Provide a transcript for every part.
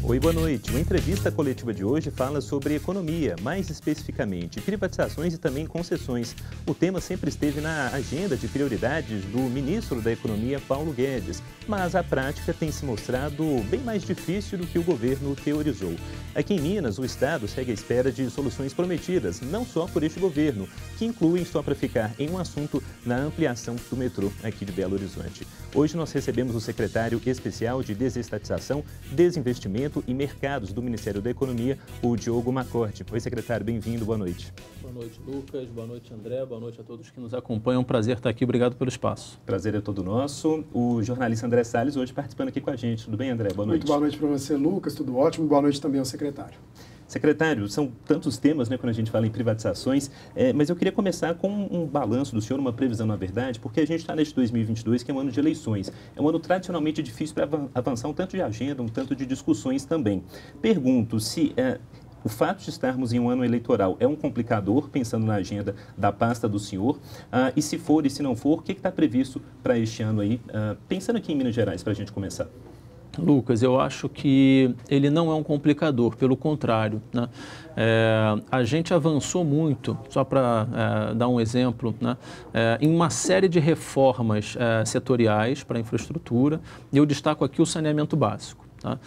Oi, boa noite. A entrevista coletiva de hoje fala sobre economia, mais especificamente privatizações e também concessões. O tema sempre esteve na agenda de prioridades do ministro da Economia, Paulo Guedes, mas a prática tem se mostrado bem mais difícil do que o governo teorizou. Aqui em Minas, o Estado segue à espera de soluções prometidas, não só por este governo, que incluem, só para ficar em um assunto, na ampliação do metrô aqui de Belo Horizonte. Hoje nós recebemos o secretário especial de Desestatização, Desinvestimento e Mercados do Ministério da Economia, o Diogo Macorte. Oi, secretário, bem-vindo, boa noite. Boa noite, Lucas, boa noite, André, boa noite a todos que nos acompanham. É um prazer estar aqui, obrigado pelo espaço. Prazer é todo nosso. O jornalista André Salles hoje participando aqui com a gente. Tudo bem, André? Boa noite. Muito boa noite para você, Lucas, tudo ótimo. Boa noite também ao secretário. Secretário, são tantos temas, né, quando a gente fala em privatizações, mas eu queria começar com um balanço do senhor, uma previsão, na verdade, porque a gente está neste 2022, que é um ano de eleições. É um ano tradicionalmente difícil para avançar um tanto de agenda, um tanto de discussões também. Pergunto se o fato de estarmos em um ano eleitoral é um complicador, pensando na agenda da pasta do senhor, e se for e se não for, o que está previsto para este ano aí, pensando aqui em Minas Gerais, para a gente começar? Lucas, eu acho que ele não é um complicador, pelo contrário, né? A gente avançou muito, só para dar um exemplo, né? Em uma série de reformas setoriais para a infraestrutura, e eu destaco aqui o saneamento básico. Tá?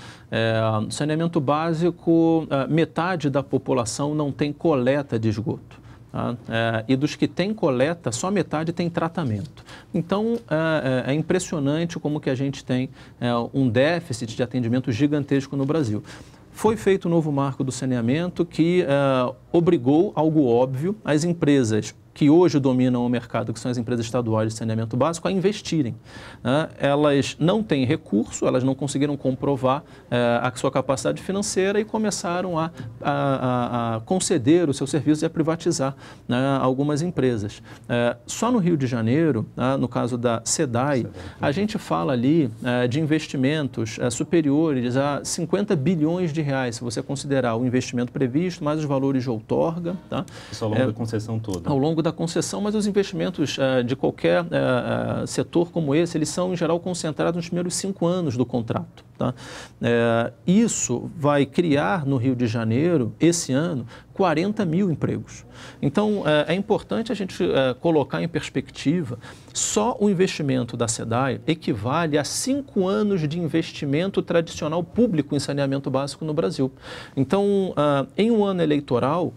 Saneamento básico, metade da população não tem coleta de esgoto. E dos que têm coleta, só metade tem tratamento. Então, é impressionante como que a gente tem um déficit de atendimento gigantesco no Brasil. Foi feito o novo marco do saneamento que obrigou, algo óbvio, as empresas que hoje dominam o mercado, que são as empresas estaduais de saneamento básico, a investirem. Elas não têm recurso, elas não conseguiram comprovar a sua capacidade financeira e começaram a conceder os seus serviços e a privatizar algumas empresas. Só no Rio de Janeiro, no caso da SEDAI, a gente fala ali de investimentos superiores a 50 bilhões de reais, se você considerar o investimento previsto, mais os valores de outorga. Tá? Isso ao longo da concessão toda. Ao longo da concessão, mas os investimentos de qualquer setor como esse, eles são, em geral, concentrados nos primeiros 5 anos do contrato. Tá? Isso vai criar no Rio de Janeiro, esse ano, 40 mil empregos. Então, é importante a gente colocar em perspectiva, só o investimento da SEDAI equivale a 5 anos de investimento tradicional público em saneamento básico no Brasil. Então, em um ano eleitoral,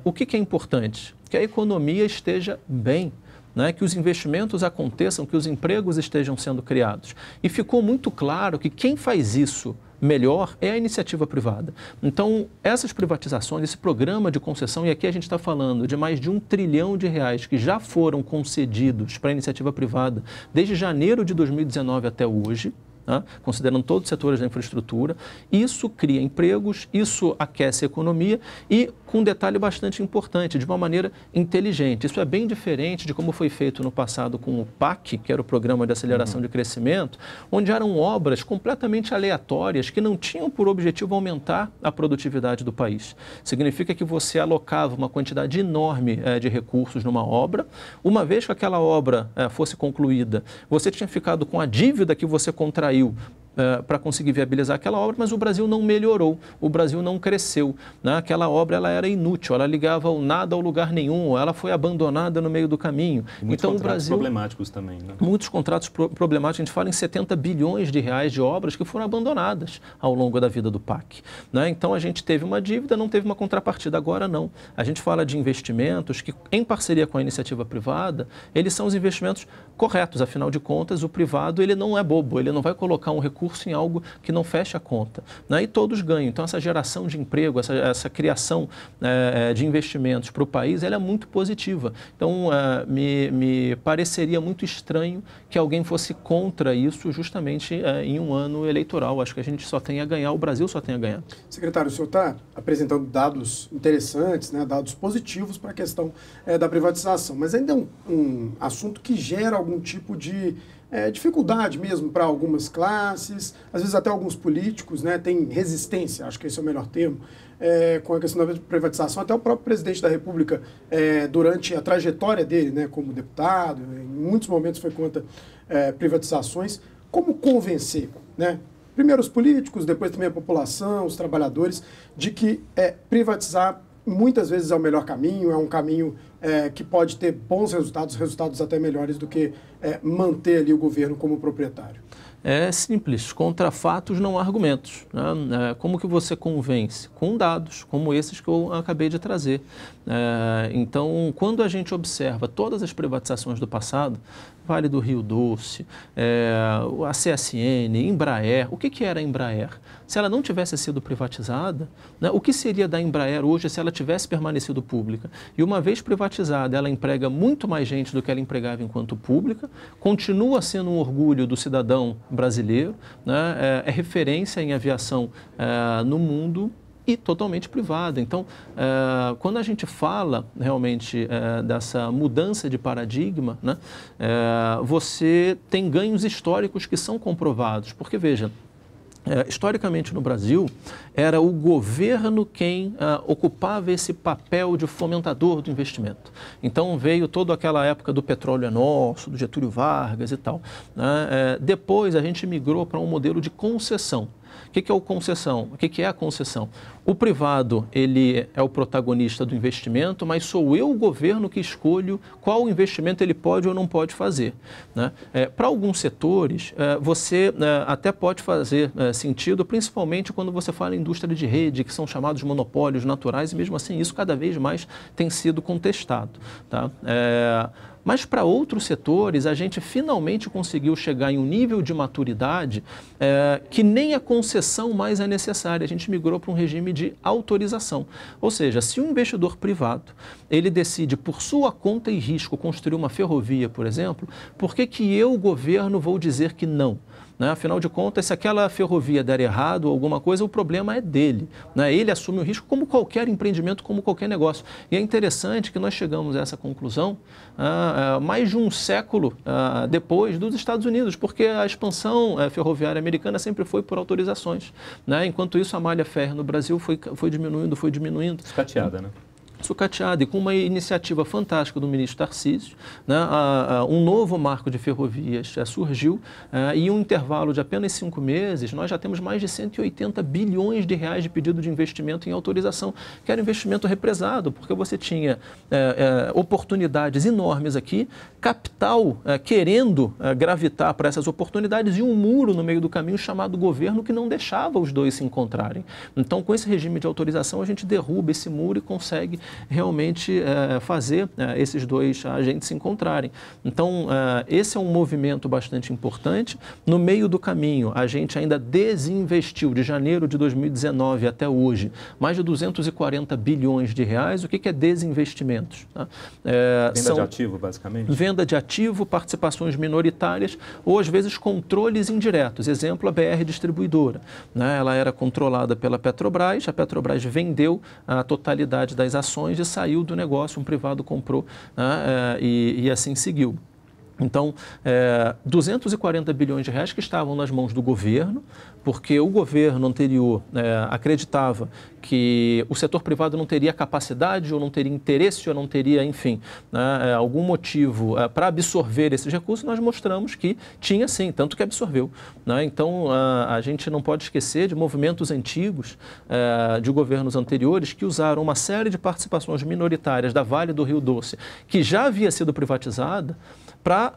o que é importante? Que a economia esteja bem, né? Que os investimentos aconteçam, que os empregos estejam sendo criados. E ficou muito claro que quem faz isso melhor é a iniciativa privada. Então, essas privatizações, esse programa de concessão, e aqui a gente está falando de mais de R$1 trilhão que já foram concedidos para a iniciativa privada desde janeiro de 2019 até hoje, considerando todos os setores da infraestrutura, isso cria empregos, isso aquece a economia e, com um detalhe bastante importante, de uma maneira inteligente. Isso é bem diferente de como foi feito no passado com o PAC, que era o Programa de Aceleração de Crescimento, onde eram obras completamente aleatórias que não tinham por objetivo aumentar a produtividade do país. Significa que você alocava uma quantidade enorme de recursos numa obra, uma vez que aquela obra fosse concluída, você tinha ficado com a dívida que você contraiu para conseguir viabilizar aquela obra, mas o Brasil não melhorou, o Brasil não cresceu. Aquela obra ela era inútil, ela ligava o nada ao lugar nenhum, ela foi abandonada no meio do caminho. E muitos então, contratos o Brasil, problemáticos também. Né? Muitos contratos problemáticos, a gente fala em 70 bilhões de reais de obras que foram abandonadas ao longo da vida do PAC. Então, a gente teve uma dívida, não teve uma contrapartida, agora não. A gente fala de investimentos que, em parceria com a iniciativa privada, eles são os investimentos corretos, afinal de contas, o privado ele não é bobo, ele não vai colocar um recurso em algo que não feche a conta. E todos ganham. Então, essa geração de emprego, essa criação de investimentos para o país, ela é muito positiva. Então, me pareceria muito estranho que alguém fosse contra isso justamente em um ano eleitoral. Acho que a gente só tem a ganhar, o Brasil só tem a ganhar. Secretário, o senhor está apresentando dados interessantes, né, dados positivos para a questão da privatização, mas ainda é um assunto que gera algum tipo de dificuldade mesmo para algumas classes, às vezes até alguns políticos, né, tem resistência, acho que esse é o melhor termo, com a questão da privatização. Até o próprio presidente da República, durante a trajetória dele, né, como deputado, em muitos momentos foi contra privatizações. Como convencer, né? primeiro os políticos, depois também a população, os trabalhadores, de que privatizar muitas vezes é o melhor caminho, é um caminho que pode ter bons resultados, resultados até melhores do que manter ali o governo como proprietário. É simples, contra fatos não há argumentos, né? Como que você convence? Com dados, como esses que eu acabei de trazer. Então, quando a gente observa todas as privatizações do passado, Vale do Rio Doce, a CSN, Embraer, o que era a Embraer? Se ela não tivesse sido privatizada, né, o que seria da Embraer hoje se ela tivesse permanecido pública? E uma vez privatizada, ela emprega muito mais gente do que ela empregava enquanto pública, continua sendo um orgulho do cidadão brasileiro, né, é referência em aviação no mundo e totalmente privada. Então, quando a gente fala realmente dessa mudança de paradigma, né, você tem ganhos históricos que são comprovados, porque veja, historicamente no Brasil, era o governo quem ocupava esse papel de fomentador do investimento. Então veio toda aquela época do petróleo é nosso, do Getúlio Vargas e tal, né? Depois a gente migrou para um modelo de concessão. O que é o concessão? O que é a concessão? O privado, ele é o protagonista do investimento, mas sou eu, o governo, que escolho qual investimento ele pode ou não pode fazer, né? Para alguns setores, você até pode fazer sentido, principalmente quando você fala em indústria de rede, que são chamados monopólios naturais, e mesmo assim isso cada vez mais tem sido contestado, tá? Mas para outros setores, a gente finalmente conseguiu chegar em um nível de maturidade que nem a concessão mais é necessária. A gente migrou para um regime de autorização. Ou seja, se um investidor privado ele decide por sua conta e risco construir uma ferrovia, por exemplo, por que eu, governo, vou dizer que não? Né? Afinal de contas, se aquela ferrovia der errado ou alguma coisa, o problema é dele, né? Ele assume o risco como qualquer empreendimento, como qualquer negócio. E é interessante que nós chegamos a essa conclusão mais de um século depois dos Estados Unidos, porque a expansão ferroviária americana sempre foi por autorizações, né? Enquanto isso, a malha férrea no Brasil foi diminuindo. Sucateada, né? Sucateada, e com uma iniciativa fantástica do ministro Tarcísio, né, um novo marco de ferrovias surgiu e em um intervalo de apenas 5 meses, nós já temos mais de 180 bilhões de reais de pedido de investimento em autorização, que era investimento represado, porque você tinha oportunidades enormes aqui, capital querendo gravitar para essas oportunidades e um muro no meio do caminho chamado governo que não deixava os dois se encontrarem. Então, com esse regime de autorização, a gente derruba esse muro e consegue realmente fazer esses dois agentes se encontrarem. Então, esse é um movimento bastante importante. No meio do caminho, a gente ainda desinvestiu, de janeiro de 2019 até hoje, mais de 240 bilhões de reais. O que é desinvestimentos? Tá? Venda de ativo, basicamente? Venda de ativo, participações minoritárias ou, às vezes, controles indiretos. Exemplo, a BR Distribuidora, né? Ela era controlada pela Petrobras, a Petrobras vendeu a totalidade das ações e saiu do negócio, um privado comprou, né, e assim seguiu. Então, 240 bilhões de reais que estavam nas mãos do governo, porque o governo anterior acreditava que o setor privado não teria capacidade, ou não teria interesse, ou não teria, enfim, né, algum motivo para absorver esses recursos. Nós mostramos que tinha sim, tanto que absorveu, né? Então, a gente não pode esquecer de movimentos antigos de governos anteriores que usaram uma série de participações minoritárias da Vale do Rio Doce, que já havia sido privatizada, para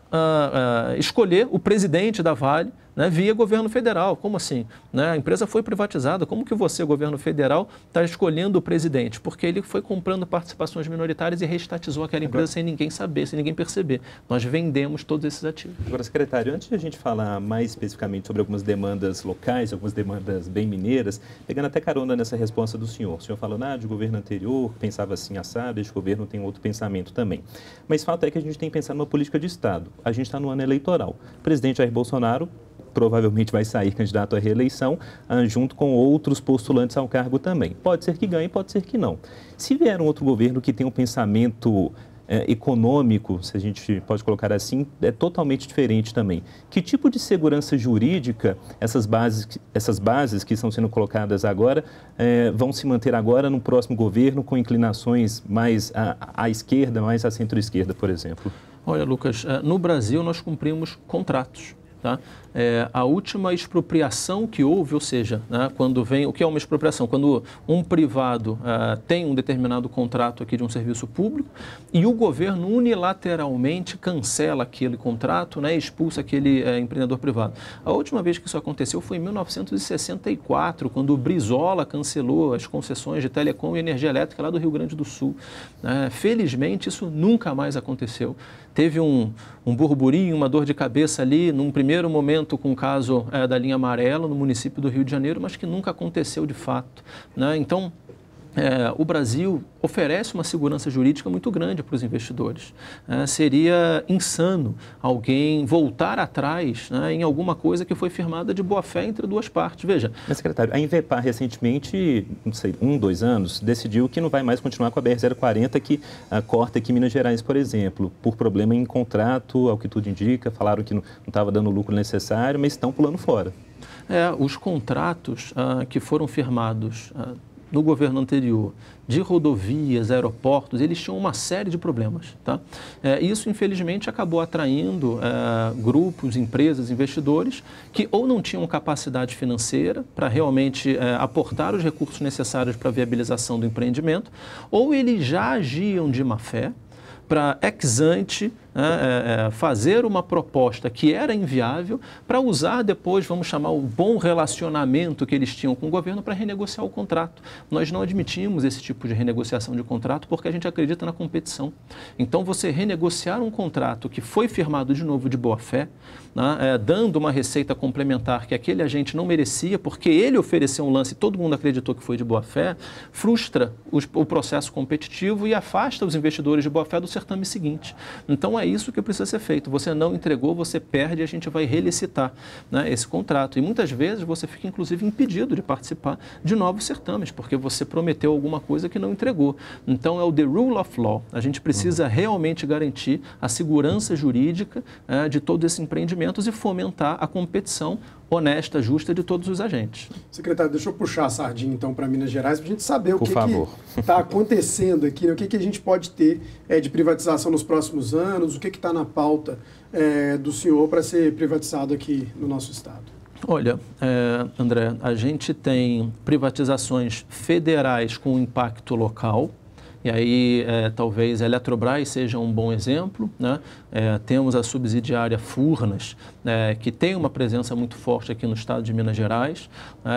escolher o presidente da Vale, né, via governo federal. Como assim? Né? A empresa foi privatizada, como que você, governo federal, está escolhendo o presidente? Porque ele foi comprando participações minoritárias e reestatizou aquela empresa sem ninguém saber, sem ninguém perceber. Nós vendemos todos esses ativos. Agora, secretário, antes de a gente falar mais especificamente sobre algumas demandas locais, algumas demandas bem mineiras, pegando até carona nessa resposta do senhor. O senhor falou, de governo anterior, pensava assim, assado, este governo tem outro pensamento também. Mas fato é que a gente tem que pensar numa política de Estado. A gente está no ano eleitoral. O presidente Jair Bolsonaro provavelmente vai sair candidato à reeleição, junto com outros postulantes ao cargo também. Pode ser que ganhe, pode ser que não. Se vier um outro governo que tem um pensamento econômico, se a gente pode colocar assim, é totalmente diferente também. Que tipo de segurança jurídica essas bases que estão sendo colocadas agora vão se manter agora no próximo governo, com inclinações mais à esquerda, mais à centro-esquerda, por exemplo? Olha, Lucas, no Brasil nós cumprimos contratos. tá? A última expropriação que houve, ou seja, né, quando vem, o que é uma expropriação? Quando um privado tem um determinado contrato aqui de um serviço público e o governo unilateralmente cancela aquele contrato, né, e expulsa aquele empreendedor privado. A última vez que isso aconteceu foi em 1964, quando o Brizola cancelou as concessões de telecom e energia elétrica lá do Rio Grande do Sul. Felizmente, isso nunca mais aconteceu. Teve um burburinho, uma dor de cabeça ali, num primeiro momento com o caso da linha amarela no município do Rio de Janeiro, mas que nunca aconteceu de fato, né? Então, o Brasil oferece uma segurança jurídica muito grande para os investidores. Seria insano alguém voltar atrás, né, em alguma coisa que foi firmada de boa fé entre duas partes. Veja. Mas, secretário, a Invepa recentemente, não sei, 2 anos, decidiu que não vai mais continuar com a BR-040 que corta aqui em Minas Gerais, por exemplo, por problema em contrato, ao que tudo indica, falaram que não estava dando o lucro necessário, mas estão pulando fora. Os contratos que foram firmados no governo anterior, de rodovias, aeroportos, eles tinham uma série de problemas, tá? Isso, infelizmente, acabou atraindo grupos, empresas, investidores que ou não tinham capacidade financeira para realmente aportar os recursos necessários para a viabilização do empreendimento, ou eles já agiam de má fé para ex ante fazer uma proposta que era inviável para usar depois, vamos chamar, o bom relacionamento que eles tinham com o governo para renegociar o contrato. Nós não admitimos esse tipo de renegociação de contrato porque a gente acredita na competição. Então, você renegociar um contrato que foi firmado de novo de boa fé, né, dando uma receita complementar que aquele agente não merecia porque ele ofereceu um lance e todo mundo acreditou que foi de boa fé, frustra o processo competitivo e afasta os investidores de boa fé do certame seguinte. Então, é isso que precisa ser feito. Você não entregou, você perde e a gente vai relicitar, né, esse contrato. E muitas vezes você fica, inclusive, impedido de participar de novos certames, porque você prometeu alguma coisa que não entregou. Então, é o the rule of law. A gente precisa realmente garantir a segurança jurídica de todos esses empreendimentos e fomentar a competição honesta, justa de todos os agentes. Secretário, deixa eu puxar a sardinha então para Minas Gerais para a gente saber o que está acontecendo aqui, né? O que a gente pode ter de privatização nos próximos anos, o que está na pauta do senhor para ser privatizado aqui no nosso estado. Olha, André, a gente tem privatizações federais com impacto local. E aí, talvez a Eletrobras seja um bom exemplo, né? Temos a subsidiária Furnas, que tem uma presença muito forte aqui no estado de Minas Gerais.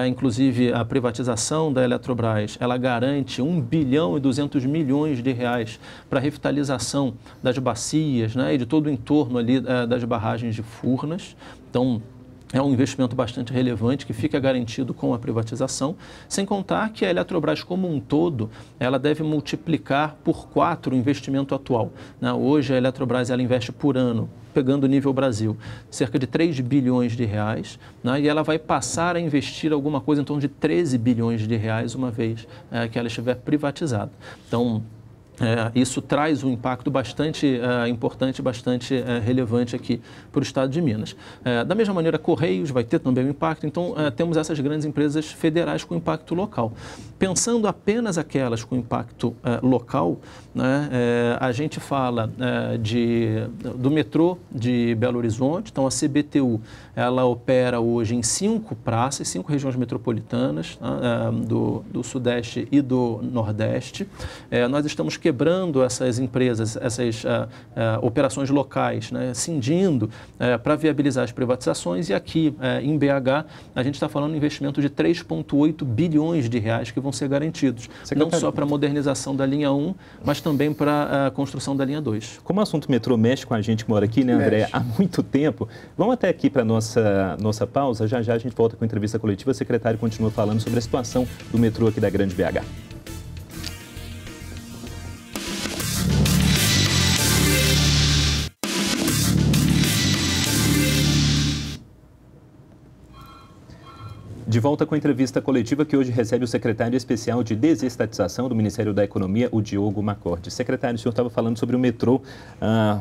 Inclusive, a privatização da Eletrobras, ela garante 1 bilhão e 200 milhões de reais para a revitalização das bacias, né, e de todo o entorno ali das barragens de Furnas. Então, é um investimento bastante relevante que fica garantido com a privatização, sem contar que a Eletrobras como um todo, ela deve multiplicar por 4 o investimento atual, né? Hoje a Eletrobras ela investe por ano, pegando o nível Brasil, cerca de 3 bilhões de reais, né? E ela vai passar a investir alguma coisa em torno de 13 bilhões de reais uma vez que ela estiver privatizada. Então, isso traz um impacto bastante importante, bastante relevante aqui para o estado de Minas. Da mesma maneira, Correios vai ter também um impacto, então temos essas grandes empresas federais com impacto local. Pensando apenas aquelas com impacto local, né, a gente fala do metrô de Belo Horizonte, então a CBTU ela opera hoje em 5 praças, 5 regiões metropolitanas, do Sudeste e do Nordeste. Nós estamos quebrando essas empresas, essas operações locais, né, cindindo para viabilizar as privatizações. E aqui em BH, a gente está falando de investimento de 3,8 bilhões de reais que vão ser garantidos, não só para a modernização da linha 1, mas também para a construção da linha 2. Como o assunto metrô mexe com a gente que mora aqui, né, André, há muito tempo, vamos até aqui para a nossa pausa. Já a gente volta com a entrevista coletiva. O secretário continua falando sobre a situação do metrô aqui da Grande BH. De volta com a entrevista coletiva que hoje recebe o secretário especial de desestatização do Ministério da Economia, o Diogo Macorde. Secretário, o senhor estava falando sobre o metrô,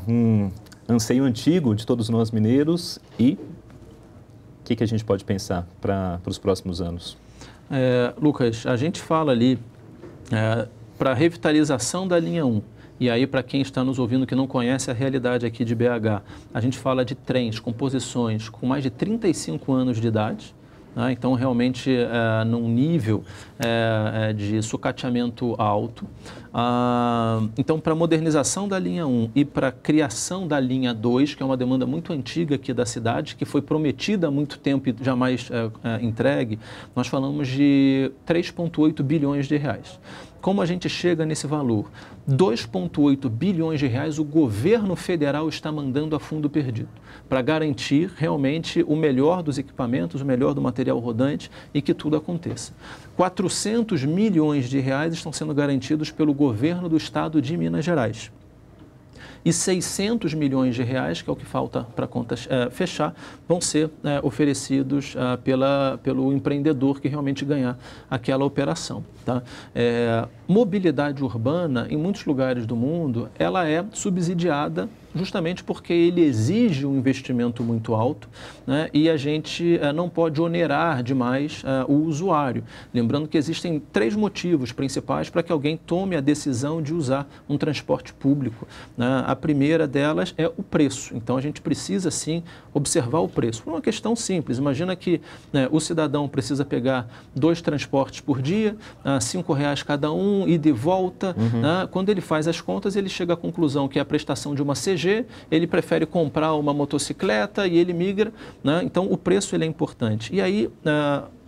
um anseio antigo de todos nós mineiros, e o que a gente pode pensar para os próximos anos? Lucas, a gente fala ali para a revitalização da linha 1 E aí, para quem está nos ouvindo que não conhece a realidade aqui de BH, a gente fala de trens com posições com mais de 35 anos de idade. Então, realmente, num nível de sucateamento alto. Então, para a modernização da linha 1 e para a criação da linha 2, que é uma demanda muito antiga aqui da cidade, que foi prometida há muito tempo e jamais entregue, nós falamos de 3,8 bilhões de reais. Como a gente chega nesse valor? 2,8 bilhões de reais o governo federal está mandando a fundo perdido, para garantir realmente o melhor dos equipamentos, o melhor do material rodante e que tudo aconteça. 400 milhões de reais estão sendo garantidos pelo governo do estado de Minas Gerais. E 600 milhões de reais, que é o que falta para a conta fechar, vão ser oferecidos pelo empreendedor que realmente ganhar aquela operação. Tá? Mobilidade urbana, em muitos lugares do mundo, ela é subsidiada justamente porque ele exige um investimento muito alto, né? E a gente não pode onerar demais o usuário. Lembrando que existem 3 motivos principais para que alguém tome a decisão de usar um transporte público, né? A primeira delas é o preço. Então, a gente precisa, sim, observar o preço. Por uma questão simples, imagina que o cidadão precisa pegar 2 transportes por dia, R$5 cada um, ida e volta. Né? Quando ele faz as contas, ele chega à conclusão que a prestação de uma CG, ele prefere comprar uma motocicleta e ele migra, né? Então o preço ele é importante. E aí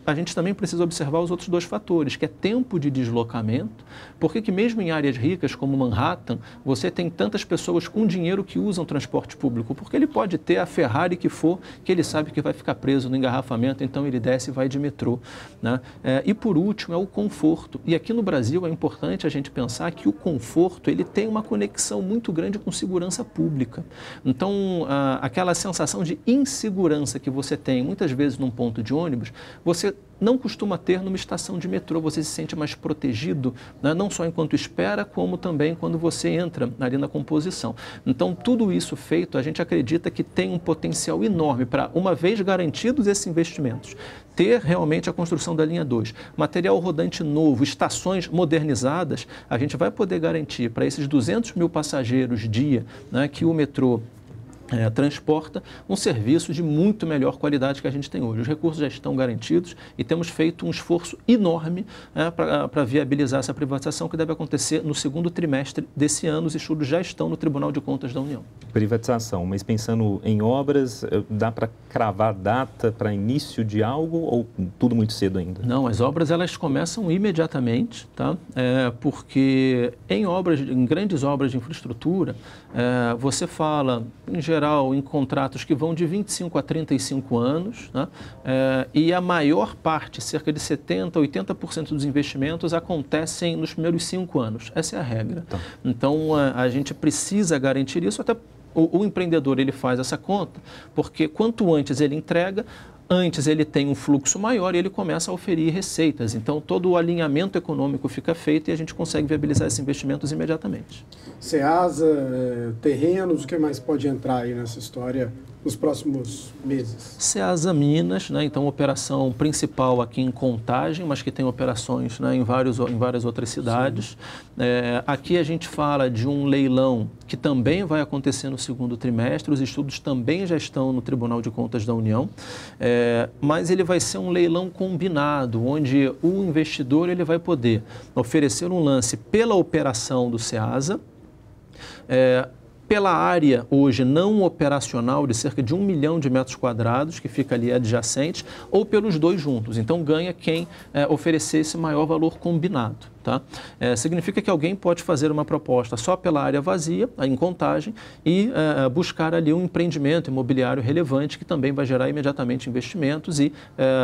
a gente também precisa observar os outros 2 fatores, que é tempo de deslocamento. Por que mesmo em áreas ricas como Manhattan, você tem tantas pessoas com dinheiro que usam transporte público? Porque ele pode ter a Ferrari que for, que ele sabe que vai ficar preso no engarrafamento, então ele desce e vai de metrô. Né? E por último é o conforto. E aqui no Brasil é importante a gente pensar que o conforto ele tem uma conexão muito grande com segurança pública. Então, aquela sensação de insegurança que você tem muitas vezes num ponto de ônibus, você não costuma ter numa estação de metrô. Você se sente mais protegido, né? Não só enquanto espera, como também quando você entra ali na composição. Então, tudo isso feito, a gente acredita que tem um potencial enorme para, uma vez garantidos esses investimentos, ter realmente a construção da linha 2, material rodante novo, estações modernizadas, a gente vai poder garantir para esses 200 mil passageiros dia, né, que o metrô transporta um serviço de muito melhor qualidade que a gente tem hoje. Os recursos já estão garantidos e temos feito um esforço enorme para viabilizar essa privatização que deve acontecer no 2º trimestre desse ano. Os estudos já estão no Tribunal de Contas da União. Privatização, mas pensando em obras, dá para cravar data para início de algo ou tudo muito cedo ainda? Não, as obras elas começam imediatamente, tá? Porque em grandes obras de infraestrutura, você fala, em geral, em contratos que vão de 25 a 35 anos, né? E a maior parte, cerca de 70%, 80% dos investimentos acontecem nos primeiros 5 anos. Essa é a regra. Tá. Então, a gente precisa garantir isso, até o empreendedor ele faz essa conta, porque quanto antes ele entrega, antes ele tem um fluxo maior e ele começa a oferir receitas. Então, todo o alinhamento econômico fica feito e a gente consegue viabilizar esses investimentos imediatamente. Ceasa, terrenos, o que mais pode entrar aí nessa história nos próximos meses? Ceasa Minas, né? Então, operação principal aqui em Contagem, mas que tem operações, né, em várias outras cidades. Aqui a gente fala de um leilão que também vai acontecer no 2º trimestre, os estudos também já estão no Tribunal de Contas da União, mas ele vai ser um leilão combinado, onde o investidor ele vai poder oferecer um lance pela operação do Ceasa, pela área hoje não operacional de cerca de 1 milhão de metros quadrados, que fica ali adjacente, ou pelos 2 juntos. Então, ganha quem oferecer esse maior valor combinado. Tá? Significa que alguém pode fazer uma proposta só pela área vazia, em Contagem, e buscar ali um empreendimento imobiliário relevante que também vai gerar imediatamente investimentos e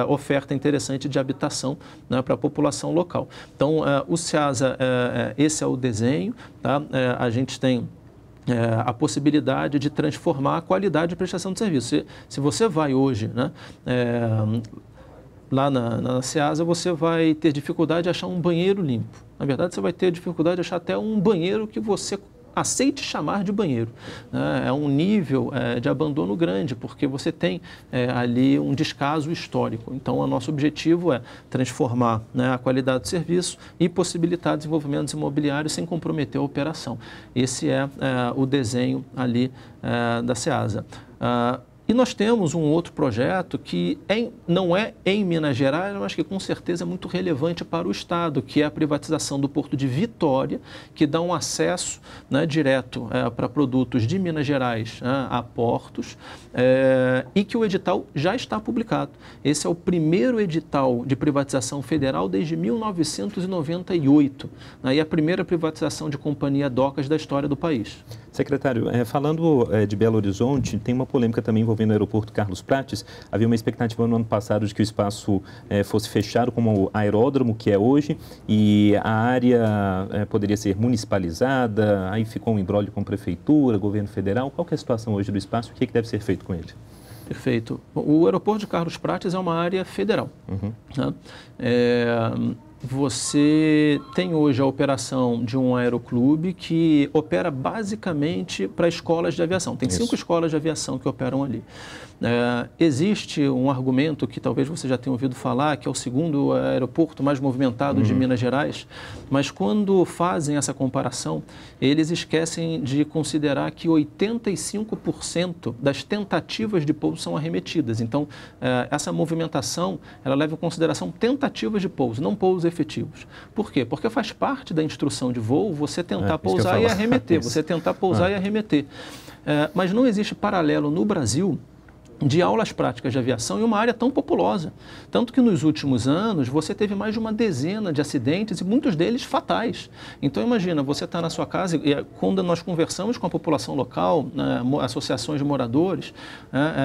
oferta interessante de habitação, né, para a população local. Então, o Ceasa, esse é o desenho. Tá? A gente tem a possibilidade de transformar a qualidade de prestação de serviço. Se você vai hoje, né, lá na Ceasa, você vai ter dificuldade de achar um banheiro limpo. Na verdade, você vai ter dificuldade de achar até um banheiro que você aceite chamar de banheiro. É um nível de abandono grande, porque você tem ali um descaso histórico. Então, o nosso objetivo é transformar, né, a qualidade do serviço e possibilitar desenvolvimentos imobiliários sem comprometer a operação. Esse é o desenho ali da SEASA. E nós temos um outro projeto que não é em Minas Gerais, mas que com certeza é muito relevante para o Estado, que é a privatização do Porto de Vitória, que dá um acesso, né, direto para produtos de Minas Gerais, a portos, e que o edital já está publicado. Esse é o primeiro edital de privatização federal desde 1998, né, e a primeira privatização de companhia docas da história do país. Secretário, falando de Belo Horizonte, tem uma polêmica também envolvendo o aeroporto Carlos Prates. Havia uma expectativa no ano passado de que o espaço fosse fechado como aeródromo, que é hoje, e a área poderia ser municipalizada, aí ficou um imbróglio com a prefeitura, governo federal. Qual que é a situação hoje do espaço? O que deve ser feito com ele? Perfeito. O aeroporto de Carlos Prates é uma área federal. Né? Você tem hoje a operação de um aeroclube que opera basicamente para escolas de aviação. Tem 5 escolas de aviação que operam ali. Existe um argumento que talvez você já tenha ouvido falar, que é o segundo aeroporto mais movimentado de Minas Gerais, mas quando fazem essa comparação, eles esquecem de considerar que 85% das tentativas de pouso são arremetidas. Então, essa movimentação, ela leva em consideração tentativas de pouso, não pousos efetivos. Por quê? Porque faz parte da instrução de voo você tentar pousar e arremeter, você tentar pousar e arremeter. Mas não existe paralelo no Brasil de aulas práticas de aviação em uma área tão populosa. Tanto que nos últimos anos você teve mais de uma dezena de acidentes e muitos deles fatais. Então imagina, você está na sua casa e quando nós conversamos com a população local, associações de moradores,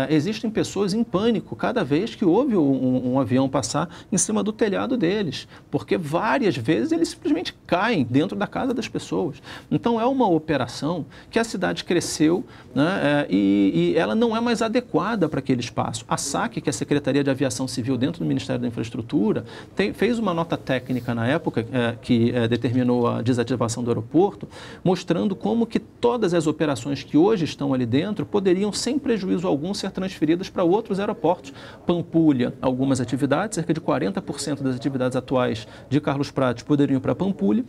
existem pessoas em pânico cada vez que houve um avião passar em cima do telhado deles, porque várias vezes eles simplesmente caem dentro da casa das pessoas. Então é uma operação que a cidade cresceu, né, e ela não é mais adequada para aquele espaço. A SAC, que é a Secretaria de Aviação Civil dentro do Ministério da Infraestrutura, fez uma nota técnica na época que determinou a desativação do aeroporto, mostrando como que todas as operações que hoje estão ali dentro poderiam, sem prejuízo algum, ser transferidas para outros aeroportos. Pampulha, algumas atividades, cerca de 40% das atividades atuais de Carlos Prates poderiam ir para Pampulha,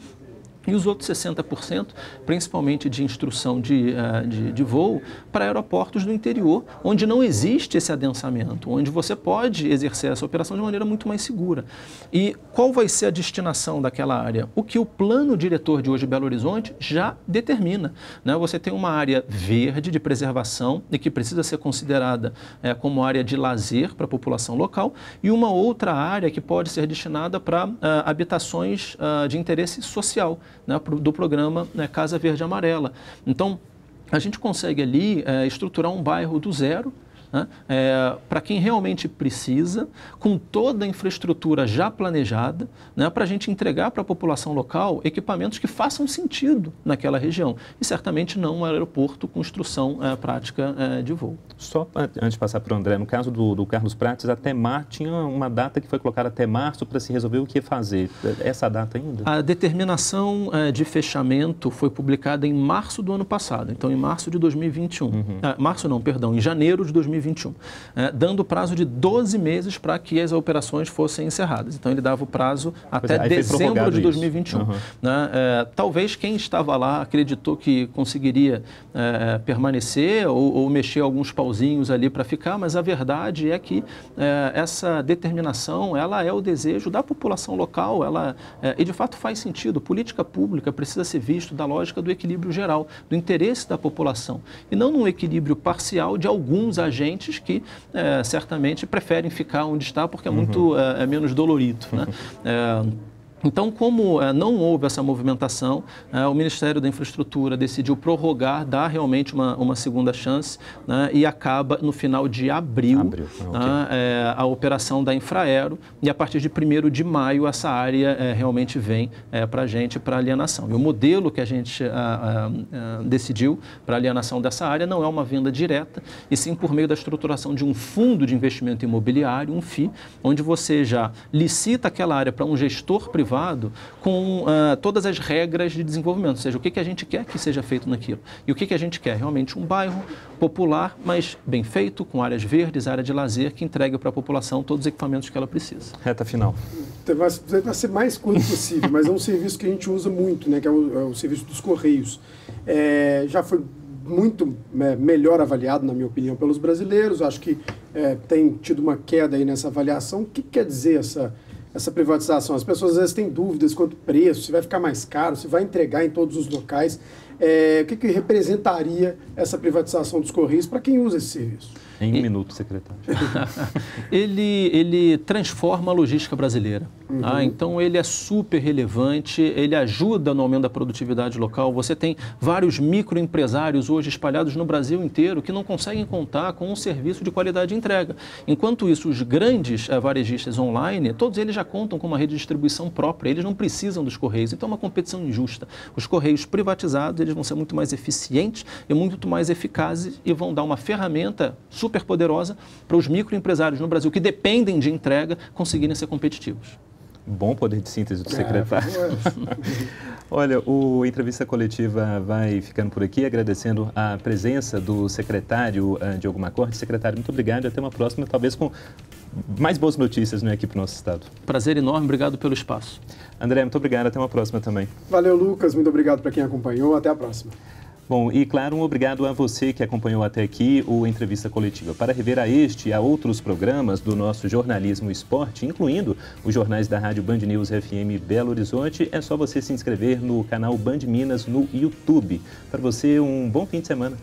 e os outros 60%, principalmente de instrução de voo, para aeroportos do interior, onde não existe esse adensamento, onde você pode exercer essa operação de maneira muito mais segura. E qual vai ser a destinação daquela área? O que o plano diretor de hoje de Belo Horizonte já determina, né? Você tem uma área verde de preservação e que precisa ser considerada como área de lazer para a população local, e uma outra área que pode ser destinada para habitações de interesse social, né, do programa Casa Verde Amarela. Então, a gente consegue ali estruturar um bairro do zero, né, para quem realmente precisa, com toda a infraestrutura já planejada, né, para a gente entregar para a população local equipamentos que façam sentido naquela região. E certamente não um aeroporto com instrução prática de voo. Só antes de passar para o André, no caso do Carlos Prates, até março, tinha uma data que foi colocada até março para se resolver o que fazer. Essa data ainda? A determinação de fechamento foi publicada em março do ano passado, então em março de 2021. Em janeiro de 2021, dando prazo de 12 meses para que as operações fossem encerradas. Então ele dava o prazo até dezembro de 2021. Talvez quem estava lá acreditou que conseguiria permanecer ou mexer alguns pauzinhos ali para ficar, mas a verdade é que essa determinação, ela é o desejo da população local, e de fato faz sentido. Política pública precisa ser visto da lógica do equilíbrio geral, do interesse da população, e não num equilíbrio parcial de alguns agentes que certamente preferem ficar onde está porque é muito menos dolorido, né? Então, como não houve essa movimentação, o Ministério da Infraestrutura decidiu prorrogar, dar realmente uma segunda chance, né, e acaba no final de abril. A operação da Infraero, e a partir de 1º de maio essa área realmente vem para a gente, para alienação. E o modelo que a gente decidiu para alienação dessa área não é uma venda direta, e sim por meio da estruturação de um fundo de investimento imobiliário, um FII, onde você já licita aquela área para um gestor privado, aprovado com todas as regras de desenvolvimento, ou seja, o que a gente quer que seja feito naquilo. E o que a gente quer? Realmente um bairro popular, mas bem feito, com áreas verdes, área de lazer, que entregue para a população todos os equipamentos que ela precisa. Reta final. Vai ser mais curto possível, mas é um serviço que a gente usa muito, né, que é o serviço dos Correios. Já foi muito melhor avaliado, na minha opinião, pelos brasileiros. Acho que tem tido uma queda aí nessa avaliação. O que quer dizer essa privatização? As pessoas às vezes têm dúvidas quanto ao preço, se vai ficar mais caro, se vai entregar em todos os locais. O que representaria essa privatização dos Correios para quem usa esse serviço? Em um minuto, secretário. Ele transforma a logística brasileira. Uhum. Então, ele é super relevante, ele ajuda no aumento da produtividade local. Você tem vários microempresários hoje espalhados no Brasil inteiro que não conseguem contar com um serviço de qualidade de entrega. Enquanto isso, os grandes varejistas online, todos eles já contam com uma rede de distribuição própria, eles não precisam dos Correios. Então, é uma competição injusta. Os Correios privatizados, eles vão ser muito mais eficientes e muito mais eficazes e vão dar uma ferramenta super poderosa para os microempresários no Brasil que dependem de entrega conseguirem ser competitivos. Bom poder de síntese do secretário. Olha, a entrevista coletiva vai ficando por aqui, agradecendo a presença do secretário Diogo Macorde. Secretário, muito obrigado e até uma próxima, talvez com mais boas notícias, né, aqui para o nosso estado. Prazer enorme, obrigado pelo espaço. André, muito obrigado, até uma próxima também. Valeu, Lucas, muito obrigado para quem acompanhou, até a próxima. Bom, e claro, um obrigado a você que acompanhou até aqui o Entrevista Coletiva. Para rever a este e a outros programas do nosso Jornalismo Esporte, incluindo os jornais da Rádio Band News FM Belo Horizonte, é só você se inscrever no canal Band Minas no YouTube. Para você, um bom fim de semana.